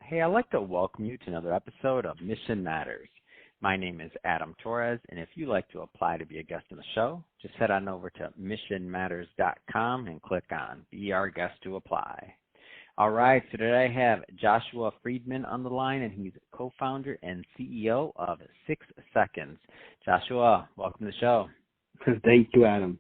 Hey, I'd like to welcome you to another episode of Mission Matters. My name is Adam Torres, and if you'd like to apply to be a guest on the show, just head on over to missionmatters.com and click on Be Our Guest to apply. All right, so today I have Joshua Freedman on the line, and he's co-founder and CEO of 6 Seconds. Joshua, welcome to the show. Thank you, Adam.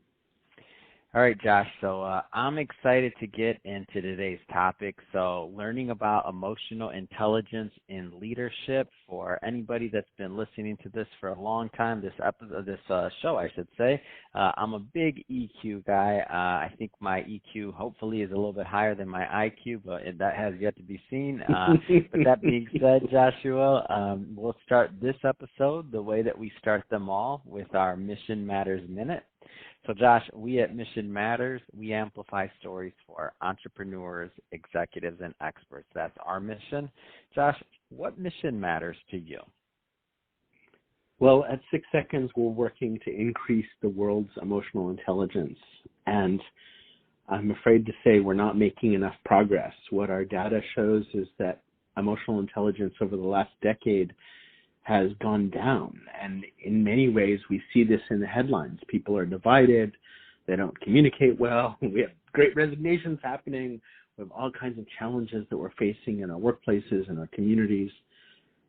All right, Josh, so I'm excited to get into today's topic. So learning about emotional intelligence in leadership. For anybody that's been listening to this for a long time, this show, I should say, I'm a big EQ guy. I think my EQ hopefully is a little bit higher than my IQ, but that has yet to be seen. But that being said, Joshua, we'll start this episode the way that we start them all, with our Mission Matters Minute. So, Josh, we at Mission Matters, we amplify stories for entrepreneurs, executives, and experts. That's our mission. Josh, what mission matters to you? Well, at 6 Seconds, we're working to increase the world's emotional intelligence. And I'm afraid to say we're not making enough progress. What our data shows is that emotional intelligence over the last decade has gone down. And in many ways, we see this in the headlines. People are divided. They don't communicate well. We have great resignations happening. We have all kinds of challenges that we're facing in our workplaces and our communities.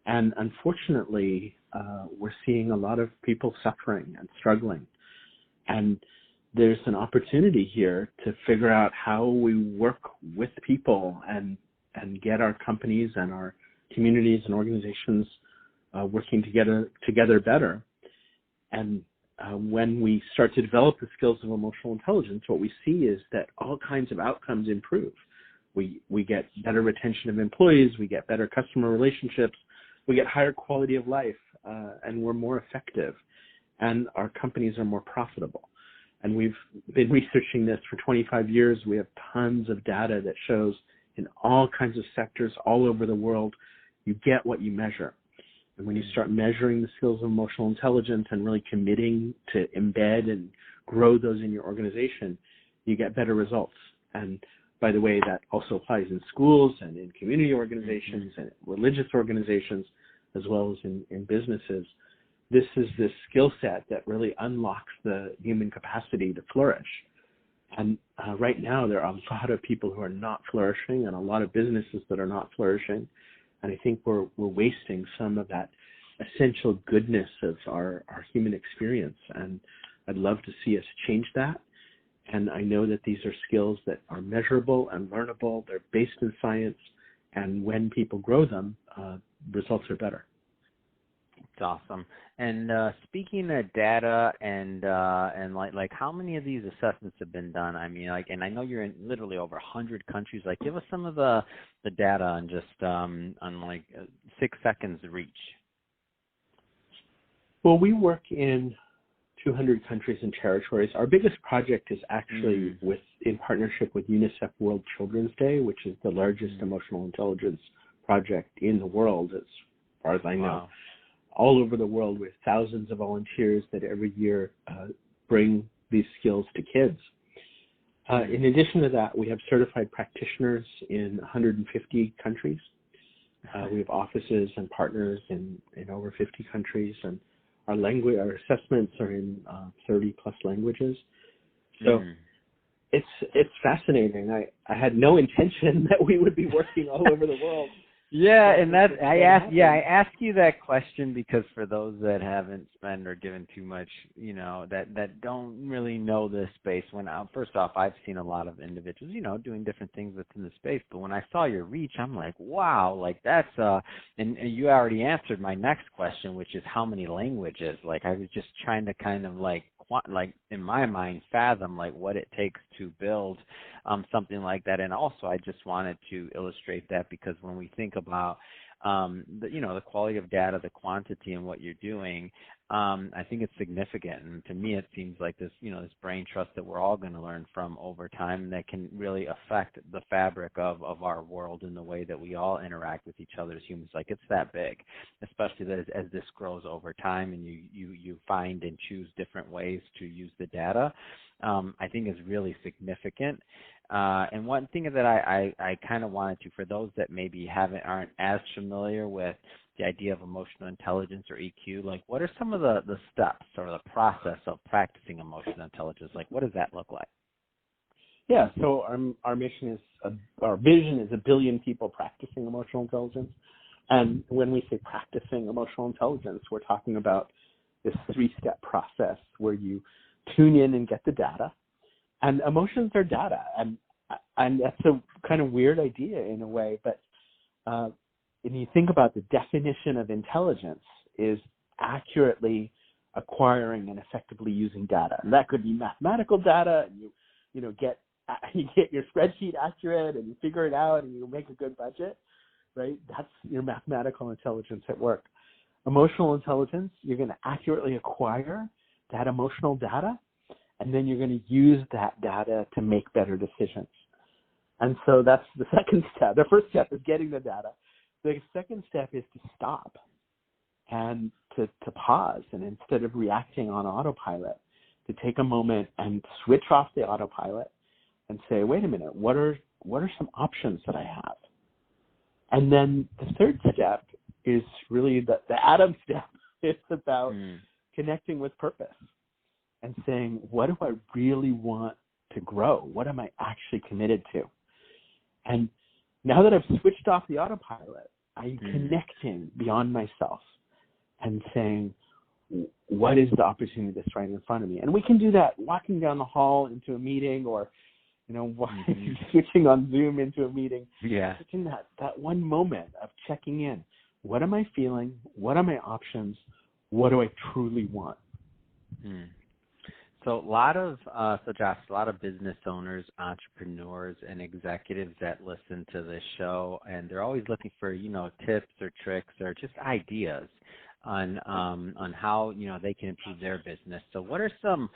And unfortunately, we're seeing a lot of people suffering and struggling. And there's an opportunity here to figure out how we work with people and get our companies and our communities and organizations working together better. And when we start to develop the skills of emotional intelligence, what we see is that all kinds of outcomes improve. We get better retention of employees, we get better customer relationships, we get higher quality of life, and we're more effective, and our companies are more profitable. And we've been researching this for 25 years. We have tons of data that shows in all kinds of sectors all over the world, you get what you measure. And when you start measuring the skills of emotional intelligence and really committing to embed and grow those in your organization, you get better results. And by the way, that also applies in schools and in community organizations and religious organizations, as well as in businesses. This is this skill set that really unlocks the human capacity to flourish. And right now, there are a lot of people who are not flourishing and a lot of businesses that are not flourishing. And I think we're wasting some of that essential goodness of our human experience. And I'd love to see us change that. And I know that these are skills that are measurable and learnable. They're based in science. And when people grow them, results are better. It's awesome. And speaking of data and like how many of these assessments have been done? I mean, and I know you're in literally over 100 countries. Give us some of the data on just on 6 Seconds reach. Well, we work in 200 countries and territories. Our biggest project is actually in partnership with UNICEF World Children's Day, which is the largest emotional intelligence project in the world, as far as I know. Wow. All over the world, with thousands of volunteers that every year bring these skills to kids. In addition to that, we have certified practitioners in 150 countries. We have offices and partners in over 50 countries, and our assessments are in 30 plus languages. So it's fascinating. I had no intention that we would be working all over the world. Yeah, and I ask you that question because for those that haven't spent or given too much, that don't really know this space. First off, I've seen a lot of individuals, doing different things within the space. But when I saw your reach, I'm like, wow, that's and you already answered my next question, which is how many languages. I was just trying to kind of in my mind fathom what it takes to build something like that. And also I just wanted to illustrate that because when we think about the quality of data, the quantity, and what you're doing, I think it's significant. And to me, it seems like this, this brain trust that we're all going to learn from over time that can really affect the fabric of our world in the way that we all interact with each other as humans. It's that big, especially that as this grows over time and you find and choose different ways to use the data. I think is really significant. And one thing that I kind of wanted to, for those that maybe aren't as familiar with the idea of emotional intelligence or EQ, like what are some of the steps or the process of practicing emotional intelligence? Like what does that look like? Yeah, so our mission is, our vision is 1 billion people practicing emotional intelligence. And when we say practicing emotional intelligence, we're talking about this 3-step process where you tune in and get the data. And emotions are data. And that's a kind of weird idea in a way, but when you think about the definition of intelligence is accurately acquiring and effectively using data. And that could be mathematical data, and you get your spreadsheet accurate and you figure it out and you make a good budget, right? That's your mathematical intelligence at work. Emotional intelligence, you're going to accurately acquire that emotional data, and then you're going to use that data to make better decisions. And so that's the second step. The first step is getting the data. The second step is to stop and to pause, and instead of reacting on autopilot, to take a moment and switch off the autopilot and say, wait a minute, what are some options that I have? And then the third step is really the Adam step. It's about connecting with purpose and saying, what do I really want to grow? What am I actually committed to? And now that I've switched off the autopilot, I'm connecting beyond myself and saying, what is the opportunity that's right in front of me? And we can do that walking down the hall into a meeting, or switching on Zoom into a meeting. Yeah. Switching that one moment of checking in. What am I feeling? What are my options? What do I truly want? So Josh, a lot of business owners, entrepreneurs, and executives that listen to this show, and they're always looking for, tips or tricks or just ideas on how, they can improve their business. So what are some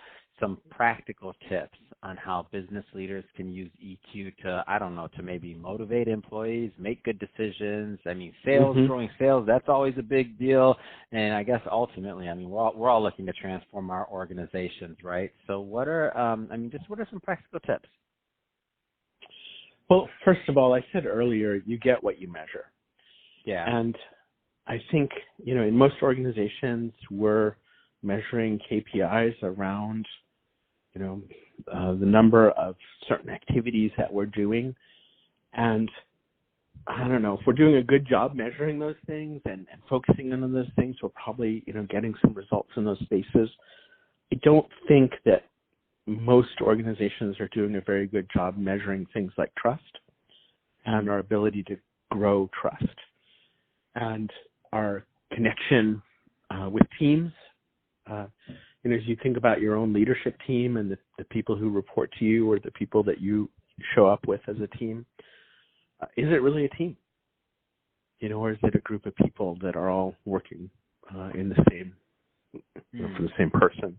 practical tips on how business leaders can use EQ to maybe motivate employees, make good decisions? I mean, growing sales, that's always a big deal. And I guess ultimately, we're all looking to transform our organizations, right? So what are some practical tips? Well, first of all, I said earlier, you get what you measure. Yeah. And I think, in most organizations, we're measuring KPIs around, the number of certain activities that we're doing. And I don't know, if we're doing a good job measuring those things and focusing on those things, we're probably, getting some results in those spaces. I don't think that most organizations are doing a very good job measuring things like trust and our ability to grow trust and our connection with teams. As you think about your own leadership team and the people who report to you or the people that you show up with as a team, is it really a team? Or is it a group of people that are all working in the same, for the same person?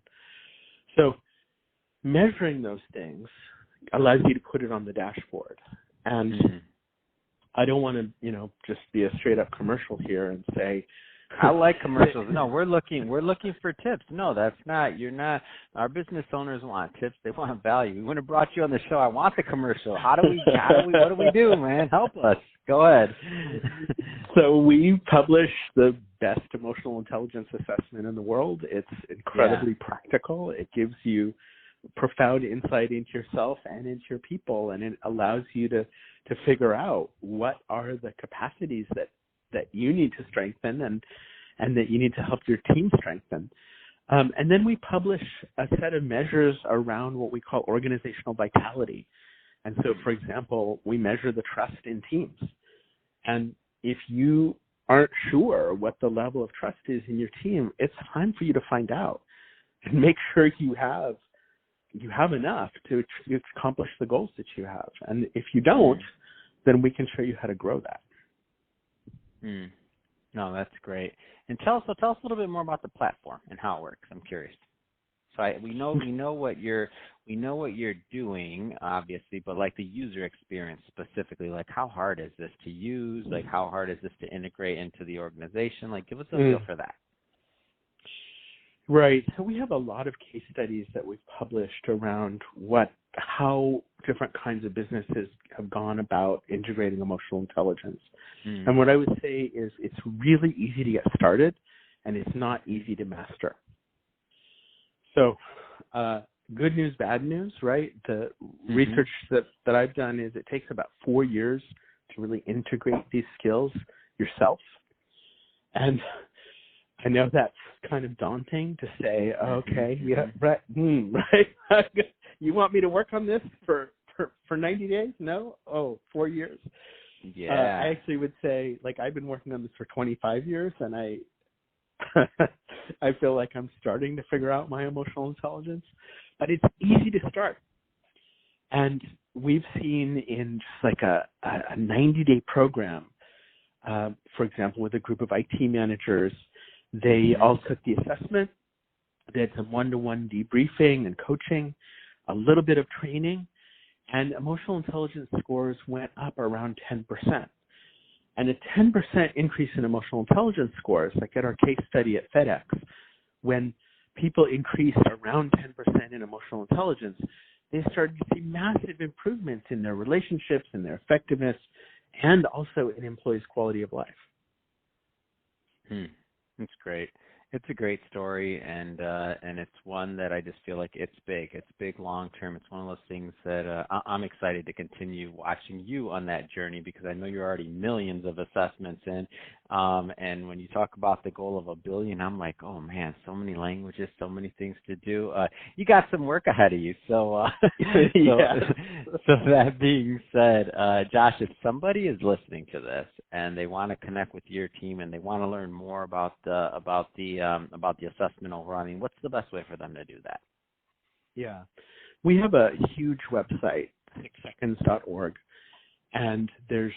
So measuring those things allows you to put it on the dashboard. And I don't want to, just be a straight up commercial here and say, I like commercials. No, we're looking for tips. No, that's not. You're not. Our business owners want tips. They want value. We wouldn't have brought you on the show. I want the commercial. What do we do, man? Help us. Go ahead. So we publish the best emotional intelligence assessment in the world. It's incredibly practical. It gives you profound insight into yourself and into your people, and it allows you to figure out what are the capacities that you need to strengthen and that you need to help your team strengthen. And then we publish a set of measures around what we call organizational vitality. And so, for example, we measure the trust in teams. And if you aren't sure what the level of trust is in your team, it's time for you to find out and make sure you have enough to accomplish the goals that you have. And if you don't, then we can show you how to grow that. No, that's great. And tell us a little bit more about the platform and how it works. I'm curious. So we know what you're doing, obviously, but like the user experience specifically, like how hard is this to use? Like how hard is this to integrate into the organization? Like give us a feel for that. Right. So we have a lot of case studies that we've published around what how different kinds of businesses have gone about integrating emotional intelligence. Mm. And what I would say is it's really easy to get started, and it's not easy to master. So good news, bad news, right? The research that I've done is it takes about 4 years to really integrate these skills yourself. And I know that's kind of daunting to say, okay, yeah, right, right. You want me to work on this for 90 days? No? Oh, 4 years. Yeah. I actually would say, like, I've been working on this for 25 years, and I feel like I'm starting to figure out my emotional intelligence. But it's easy to start. And we've seen in just like a 90-day program, for example, with a group of IT managers, they all took the assessment. They had some one-to-one debriefing and coaching, a little bit of training, and emotional intelligence scores went up around 10%. And a 10% increase in emotional intelligence scores, like at our case study at FedEx, when people increased around 10% in emotional intelligence, they started to see massive improvements in their relationships and their effectiveness, and also in employees' quality of life. That's great. It's a great story, and it's one that I just feel like it's big. It's big long term. It's one of those things that I'm excited to continue watching you on that journey, because I know you're already millions of assessments in. And when you talk about the goal of 1 billion, I'm like, oh man, so many languages, so many things to do. You got some work ahead of you. So, so that being said, Josh, if somebody is listening to this and they want to connect with your team and they want to learn more about the assessment overall, I mean, what's the best way for them to do that? Yeah, we have a huge website, 6seconds.org, and there's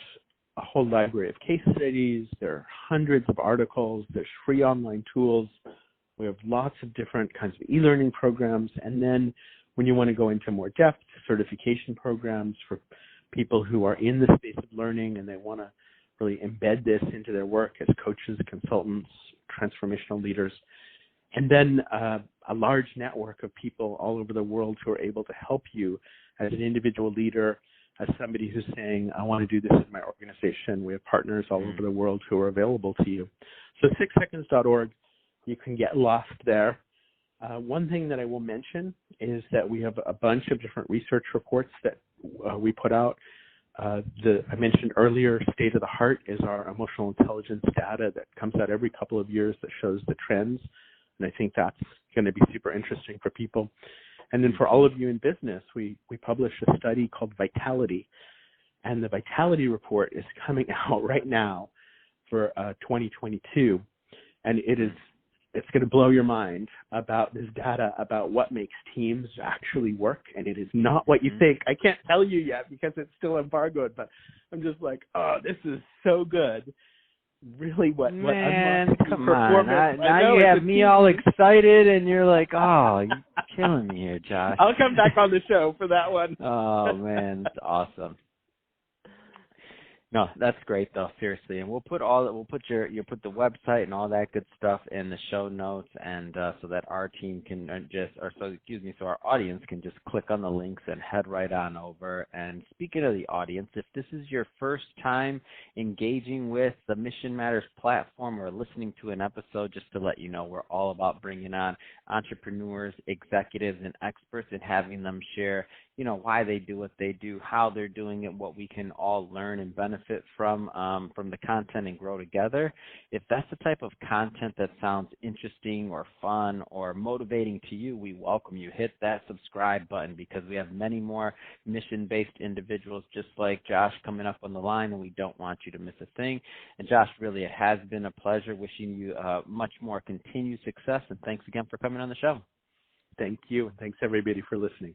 a whole library of case studies. There are hundreds of articles. There's free online tools. We have lots of different kinds of e-learning programs. And then when you want to go into more depth, certification programs for people who are in the space of learning and they want to really embed this into their work as coaches, consultants, transformational leaders. And then a large network of people all over the world who are able to help you as an individual leader, as somebody who's saying, I want to do this in my organization. We have partners all over the world who are available to you. So 6seconds.org, you can get lost there. One thing that I will mention is that we have a bunch of different research reports that we put out. I mentioned earlier, State of the Heart is our emotional intelligence data that comes out every couple of years that shows the trends. And I think that's going to be super interesting for people. And then for all of you in business, we publish a study called Vitality. And the Vitality report is coming out right now for 2022. And it's going to blow your mind about this data about what makes teams actually work. And it is not what you think. I can't tell you yet because it's still embargoed, but I'm just like, oh, this is so good. Really Man, come on. Now you have me all excited, and you're like, oh, you're killing me here, Josh. I'll come back on the show for that one. Oh, man, that's awesome. No, that's great though, seriously. And we'll put put the website and all that good stuff in the show notes, and so that our team can so our audience can just click on the links and head right on over. And speaking of the audience, if this is your first time engaging with the Mission Matters platform or listening to an episode, just to let you know, we're all about bringing on entrepreneurs, executives, and experts and having them share, why they do what they do, how they're doing it, what we can all learn and benefit from the content and grow together. If that's the type of content that sounds interesting or fun or motivating to you, we welcome you. Hit that subscribe button, because we have many more mission-based individuals just like Josh coming up on the line, and we don't want you to miss a thing. And Josh, really, it has been a pleasure. Wishing you much more continued success, and thanks again for coming on the show. Thank you, and thanks everybody for listening.